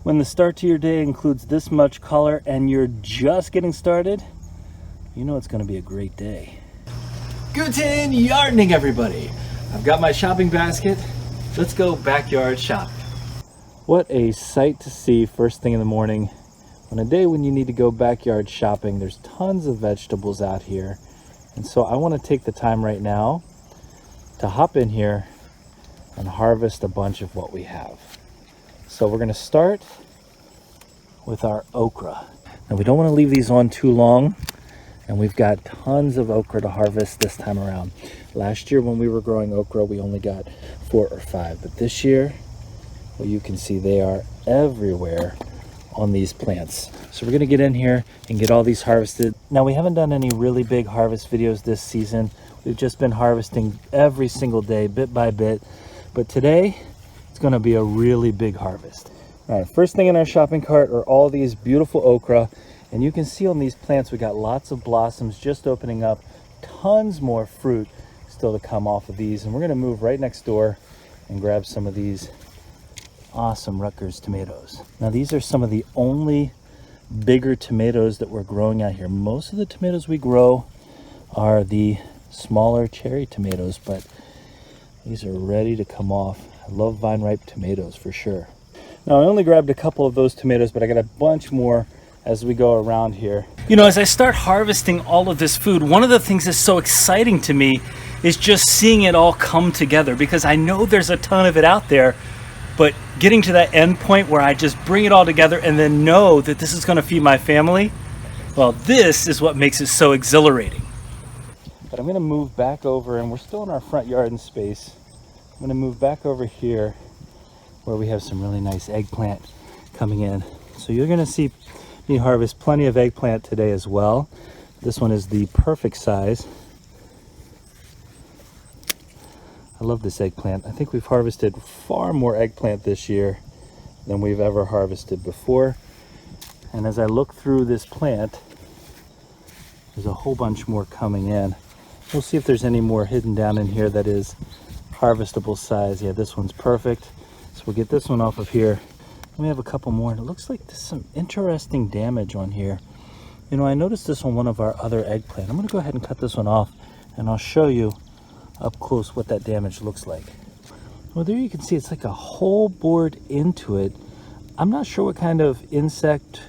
When the start to your day includes this much color and you're just getting started, you know it's going to be a great day. Guten Yardening, everybody. I've got my shopping basket. Let's go backyard shopping. What a sight to see first thing in the morning. On a day when you need to go backyard shopping, there's tons of vegetables out here. And so I want to take the time right now to hop in here and harvest a bunch of what we have. So we're going to start with our okra. Now we don't want to leave these on too long, and we've got tons of okra to harvest this time around. Last year when we were growing okra, we only got 4 or 5, but this year, well, you can see they are everywhere on these plants. So we're going to get in here and get all these harvested. Now we haven't done any really big harvest videos this season. We've just been harvesting every single day, bit by bit, but today it's going to be a really big harvest. All right, first thing in our shopping cart are all these beautiful okra, and you can see on these plants we got lots of blossoms just opening up, tons more fruit still to come off of these, and we're going to move right next door and grab some of these awesome Rutgers tomatoes. Now these are some of the only bigger tomatoes that we're growing out here. Most of the tomatoes we grow are the smaller cherry tomatoes, but these are ready to come off. I love vine ripe tomatoes for sure. Now I only grabbed a couple of those tomatoes, but I got a bunch more as we go around here. You know, as I start harvesting all of this food, one of the things that's so exciting to me is just seeing it all come together, because I know there's a ton of it out there, but getting to that end point where I just bring it all together and then know that this is going to feed my family, well, this is what makes it so exhilarating. But I'm going to move back over, and we're still in our front yard and space. I'm going to move back over here where we have some really nice eggplant coming in. So you're going to see me harvest plenty of eggplant today as well. This one is the perfect size. I love this eggplant. I think we've harvested far more eggplant this year than we've ever harvested before. And as I look through this plant, there's a whole bunch more coming in. We'll see if there's any more hidden down in here that is harvestable size. Yeah, this one's perfect. So we'll get this one off of here. We have a couple more, and it looks like there's some interesting damage on here. You know, I noticed this on one of our other eggplant. I'm going to go ahead and cut this one off, and I'll show you up close what that damage looks like. Well, there you can see it's like a hole bored into it. I'm not sure what kind of insect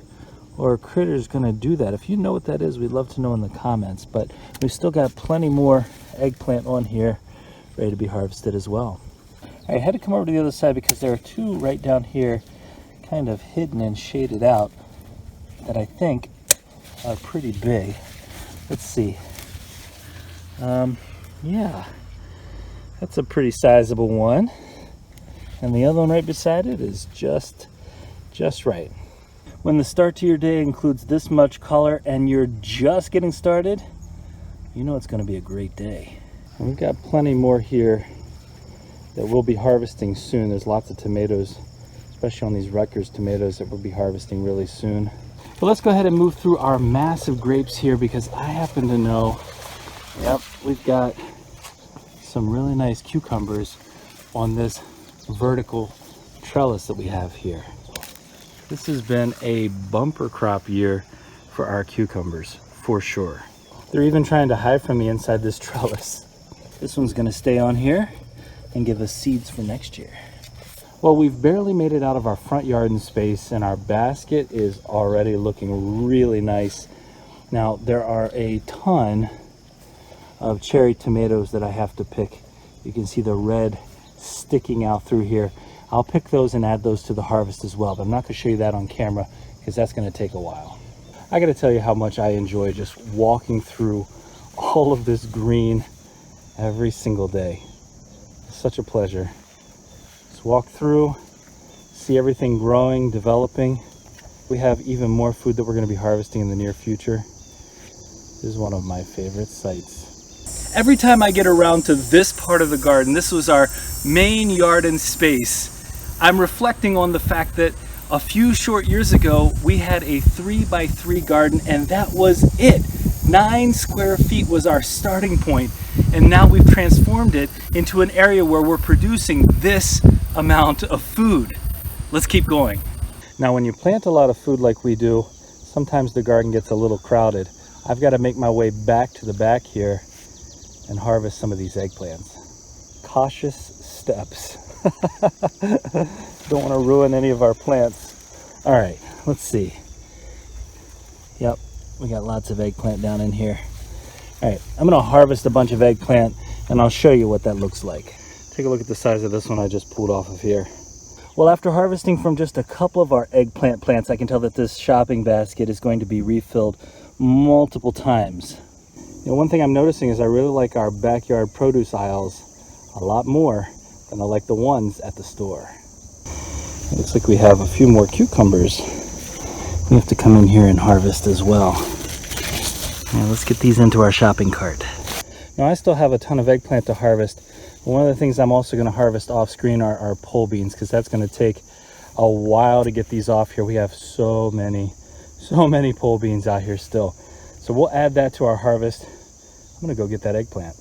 or critter is going to do that. If you know what that is, we'd love to know in the comments. But we've still got plenty more eggplant on here ready to be harvested as well. I had to come over to the other side because there are two right down here kind of hidden and shaded out that I think are pretty big. Let's see. Yeah, that's a pretty sizable one, and the other one right beside it is just right. When the start to your day includes this much color and you're just getting started, you know it's going to be a great day. And we've got plenty more here that we'll be harvesting soon. There's lots of tomatoes, especially on these Rutgers tomatoes, that we'll be harvesting really soon. But let's go ahead and move through our massive grapes here, because I happen to know, yep, we've got some really nice cucumbers on this vertical trellis that we have here. This has been a bumper crop year for our cucumbers, for sure. They're even trying to hide from me inside this trellis. This one's going to stay on here and give us seeds for next year. Well, we've barely made it out of our front yard and space, and our basket is already looking really nice. Now, there are a ton of cherry tomatoes that I have to pick. You can see the red sticking out through here. I'll pick those and add those to the harvest as well, but I'm not going to show you that on camera because that's going to take a while. I got to tell you how much I enjoy just walking through all of this green every single day. It's such a pleasure. Just walk through, see everything growing, developing. We have even more food that we're going to be harvesting in the near future. This is one of my favorite sights. Every time I get around to this part of the garden, this was our main yard and space, I'm reflecting on the fact that a few short years ago, we had a 3x3 garden, and that was it. 9 square feet was our starting point, and now we've transformed it into an area where we're producing this amount of food. Let's keep going. Now, when you plant a lot of food like we do, sometimes the garden gets a little crowded. I've got to make my way back to the back here and harvest some of these eggplants. Cautious steps. Don't want to ruin any of our plants. All right, let's see. Yep, we got lots of eggplant down in here. All right, I'm gonna harvest a bunch of eggplant and I'll show you what that looks like. Take a look at the size of this one I just pulled off of here. Well, after harvesting from just a couple of our eggplant plants, I can tell that this shopping basket is going to be refilled multiple times. You know, one thing I'm noticing is I really like our backyard produce aisles a lot more than I like the ones at the store. It looks like we have a few more cucumbers we have to come in here and harvest as well. Now let's get these into our shopping cart. Now I still have a ton of eggplant to harvest. One of the things I'm also going to harvest off screen are our pole beans, because that's going to take a while to get these off here. We have so many pole beans out here still. So we'll add that to our harvest. I'm going to go get that eggplant.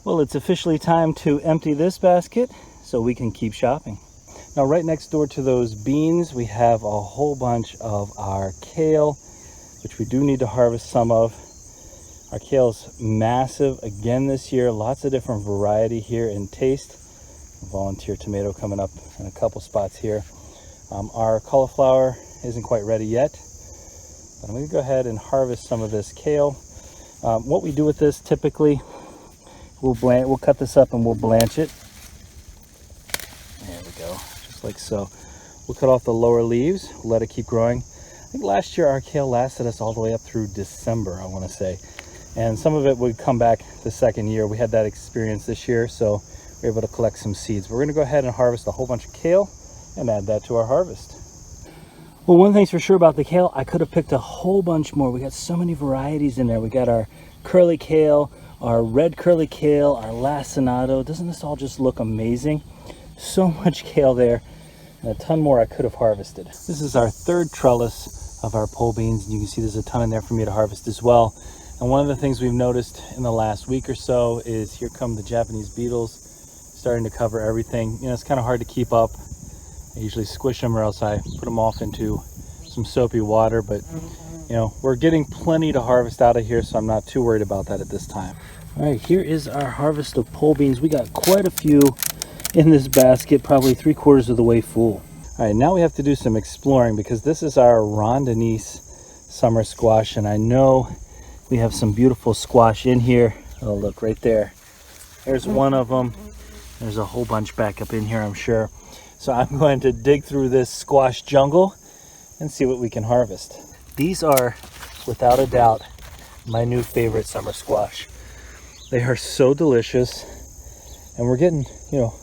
Well, it's officially time to empty this basket so we can keep shopping. Now, right next door to those beans, we have a whole bunch of our kale, which we do need to harvest some of. Our kale's massive again this year. Lots of different variety here in taste. Volunteer tomato coming up in a couple spots here. Our cauliflower isn't quite ready yet, but I'm going to go ahead and harvest some of this kale. What we do with this typically, we'll cut this up and we'll blanch it. There we go, just like so. We'll cut off the lower leaves, let it keep growing. I think last year our kale lasted us all the way up through December, I want to say. And some of it would come back the second year. We had that experience this year, so we were able to collect some seeds. We're going to go ahead and harvest a whole bunch of kale and add that to our harvest. Well, one thing's for sure about the kale, I could have picked a whole bunch more. We got so many varieties in there. We got our curly kale, our red curly kale, our lacinato. Doesn't this all just look amazing? So much kale there, and a ton more I could have harvested. This is our third trellis of our pole beans, and you can see there's a ton in there for me to harvest as well. And one of the things we've noticed in the last week or so is here come the Japanese beetles starting to cover everything. You know, it's kind of hard to keep up. I usually squish them or else I put them off into some soapy water, but you know, we're getting plenty to harvest out of here, so I'm not too worried about that at this time. All right, here is our harvest of pole beans. We got quite a few in this basket, probably 3/4 of the way full. All right, now we have to do some exploring because this is our Rondinese summer squash, and I know we have some beautiful squash in here. Oh, look right there. There's one of them. There's a whole bunch back up in here, I'm sure. So I'm going to dig through this squash jungle and see what we can harvest. These are, without a doubt, my new favorite summer squash. They are so delicious, and we're getting, you know,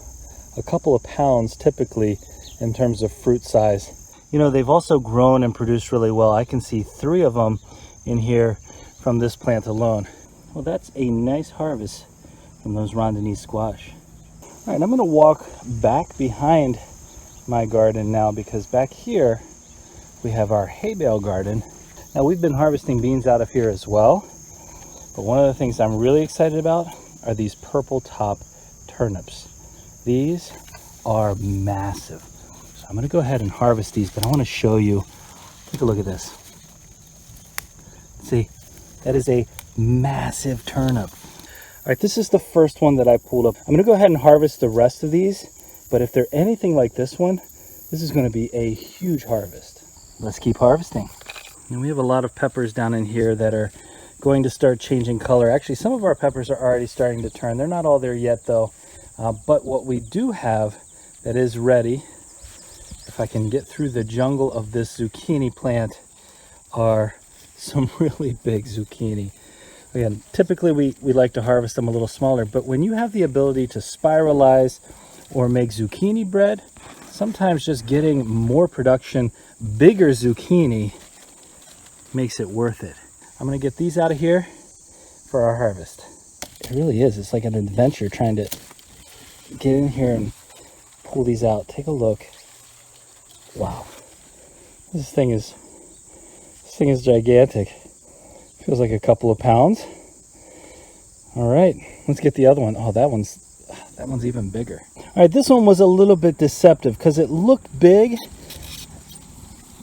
a couple of pounds typically in terms of fruit size. You know, they've also grown and produced really well. I can see 3 of them in here from this plant alone. Well, that's a nice harvest from those Rondinese squash. All right, I'm gonna walk back behind my garden now because back here we have our hay bale garden. Now we've been harvesting beans out of here as well, but one of the things I'm really excited about are these purple top turnips. These are massive. So I'm gonna go ahead and harvest these, but I wanna show you, take a look at this. See, that is a massive turnip. All right, this is the first one that I pulled up. I'm gonna go ahead and harvest the rest of these, but if they're anything like this one, this is gonna be a huge harvest. Let's keep harvesting. And we have a lot of peppers down in here that are going to start changing color. Actually, some of our peppers are already starting to turn. They're not all there yet though, but what we do have that is ready, if I can get through the jungle of this zucchini plant, are some really big zucchini. Again, typically we like to harvest them a little smaller, but when you have the ability to spiralize or make zucchini bread, sometimes just getting more production, bigger zucchini, makes it worth it. I'm gonna get these out of here for our harvest. It really is, it's like an adventure trying to get in here and pull these out. Take a look. Wow, this thing is gigantic. Feels like a couple of pounds. All right, let's get the other one. Oh, that one's even bigger. All right, this one was a little bit deceptive because it looked big,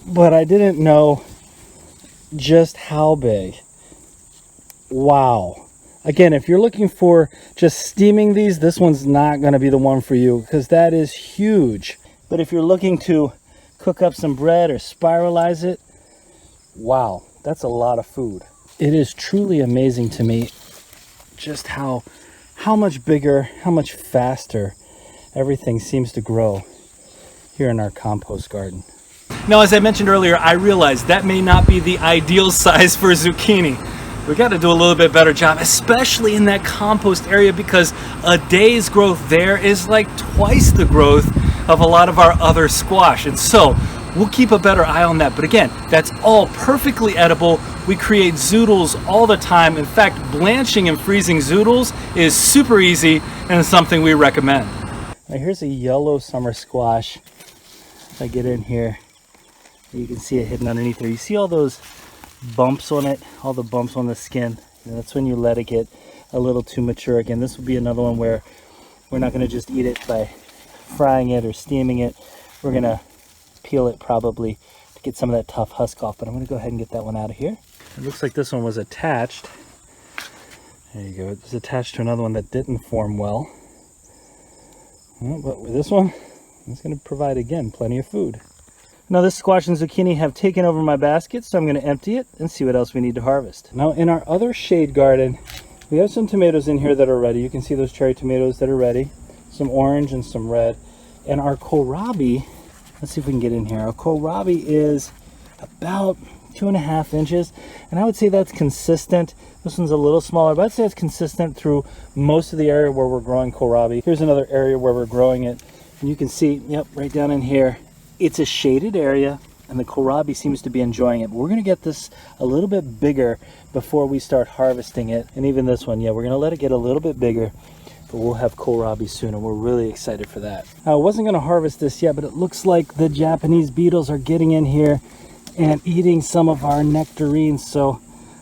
but I didn't know just how big. Wow. Again, if you're looking for just steaming these, this one's not going to be the one for you because that is huge. But if you're looking to cook up some bread or spiralize it, wow, that's a lot of food. It is truly amazing to me just how much bigger, how much faster everything seems to grow here in our compost garden. Now, as I mentioned earlier, I realized that may not be the ideal size for zucchini. We got to do a little bit better job, especially in that compost area, because a day's growth there is like twice the growth of a lot of our other squash. And so we'll keep a better eye on that. But again, that's all perfectly edible. We create zoodles all the time. In fact, blanching and freezing zoodles is super easy and something we recommend. Now here's a yellow summer squash. If I get in here, you can see it hidden underneath there. You see all those bumps on it, all the bumps on the skin? And that's when you let it get a little too mature. Again, this will be another one where we're not going to just eat it by frying it or steaming it. We're going to peel it probably to get some of that tough husk off, but I'm going to go ahead and get that one out of here. It looks like this one was attached. There you go. It was attached to another one that didn't form well. But with this one, it's going to provide, again, plenty of food. Now this squash and zucchini have taken over my basket, so I'm going to empty it and see what else we need to harvest. Now in our other shade garden, we have some tomatoes in here that are ready. You can see those cherry tomatoes that are ready. Some orange and some red. And our kohlrabi, let's see if we can get in here. Our kohlrabi is about 2.5 inches, and I would say that's consistent. This one's a little smaller, but I'd say it's consistent through most of the area where we're growing kohlrabi. Here's another area where we're growing it, and you can see, yep, right down in here, it's a shaded area, and the kohlrabi seems to be enjoying it. But we're going to get this a little bit bigger before we start harvesting it. And even this one, yeah, we're going to let it get a little bit bigger, but we'll have kohlrabi soon, and we're really excited for that. Now, I wasn't going to harvest this yet, but it looks like the Japanese beetles are getting in here and eating some of our nectarines, so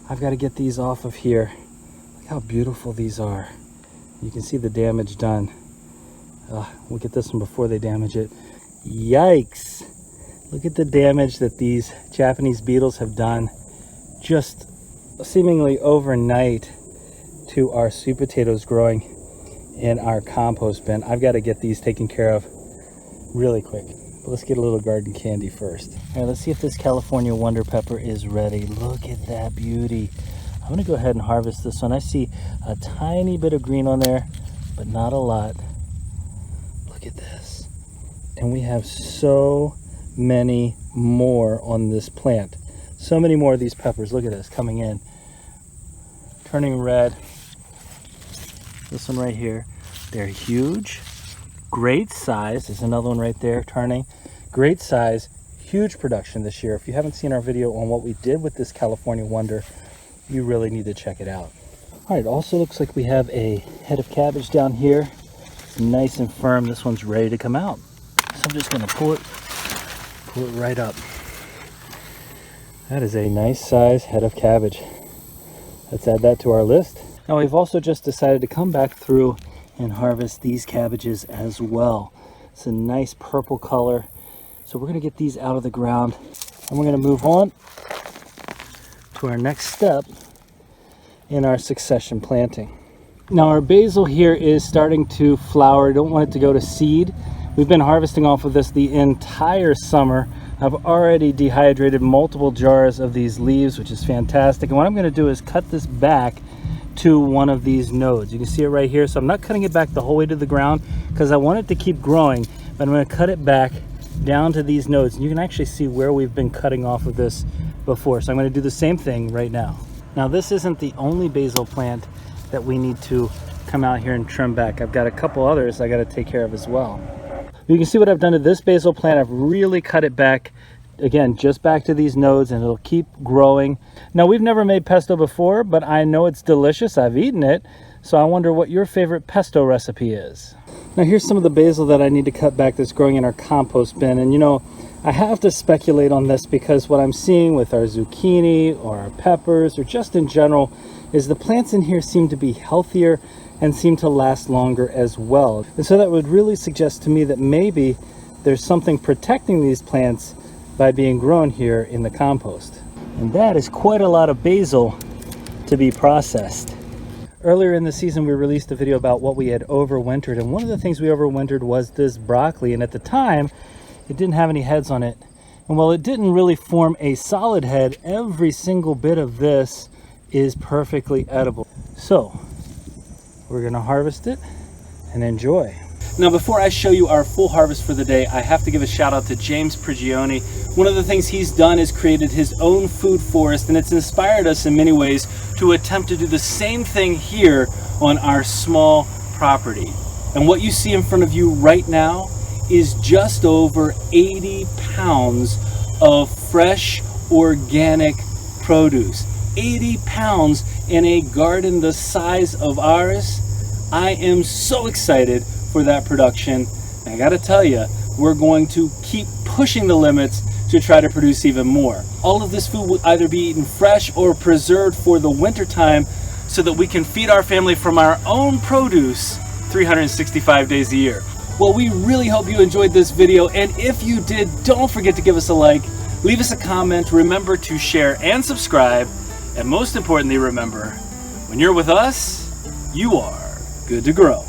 I've got to get these off of here. Look how beautiful these are. You can see the damage done. We'll get this one before they damage it. Yikes! Look at the damage that these Japanese beetles have done just seemingly overnight to our sweet potatoes growing in our compost bin. I've got to get these taken care of really quick. But let's get a little garden candy first. All right, let's see if this California Wonder Pepper is ready. Look at that beauty. I'm going to go ahead and harvest this one. I see a tiny bit of green on there, but not a lot. Look at this. And we have so many more on this plant. So many more of these peppers. Look at this coming in. Turning red. This one right here. They're huge. Great size. There's another one right there turning. Great size. Huge production this year. If you haven't seen our video on what we did with this California Wonder, you really need to check it out. All right, it also looks like we have a head of cabbage down here. It's nice and firm. This one's ready to come out. So I'm just going to pull it right up. That is a nice size head of cabbage. Let's add that to our list. Now we've also just decided to come back through and harvest these cabbages as well. It's a nice purple color. So we're going to get these out of the ground, and we're going to move on to our next step in our succession planting. Now our basil here is starting to flower. I don't want it to go to seed. We've been harvesting off of this the entire summer. I've already dehydrated multiple jars of these leaves, which is fantastic. And what I'm going to do is cut this back to one of these nodes. You can see it right here. So I'm not cutting it back the whole way to the ground because I want it to keep growing, but I'm going to cut it back down to these nodes. And you can actually see where we've been cutting off of this before. So I'm going to do the same thing right now. Now this isn't the only basil plant that we need to come out here and trim back. I've got a couple others I got to take care of as well. You can see what I've done to this basil plant. I've really cut it back, again, just back to these nodes, and it'll keep growing. Now, we've never made pesto before, but I know it's delicious. I've eaten it, so I wonder what your favorite pesto recipe is. Now, here's some of the basil that I need to cut back that's growing in our compost bin. And, you know, I have to speculate on this because what I'm seeing with our zucchini or our peppers or just in general is the plants in here seem to be healthier and seem to last longer as well. And so that would really suggest to me that maybe there's something protecting these plants by being grown here in the compost. And that is quite a lot of basil to be processed. Earlier in the season, we released a video about what we had overwintered, and one of the things we overwintered was this broccoli, and at the time, it didn't have any heads on it. And while it didn't really form a solid head, every single bit of this is perfectly edible. So, we're gonna harvest it and enjoy. Now, before I show you our full harvest for the day, I have to give a shout out to James Prigioni. One of the things he's done is created his own food forest, and it's inspired us in many ways to attempt to do the same thing here on our small property. And what you see in front of you right now is just over 80 pounds of fresh organic produce. 80 pounds in a garden the size of ours. I am so excited for that production. I gotta tell you, we're going to keep pushing the limits to try to produce even more. All of this food will either be eaten fresh or preserved for the winter time so that we can feed our family from our own produce 365 days a year. Well, we really hope you enjoyed this video, and if you did, don't forget to give us a like, leave us a comment, remember to share and subscribe, and most importantly, remember, when you're with us, you are good to grow.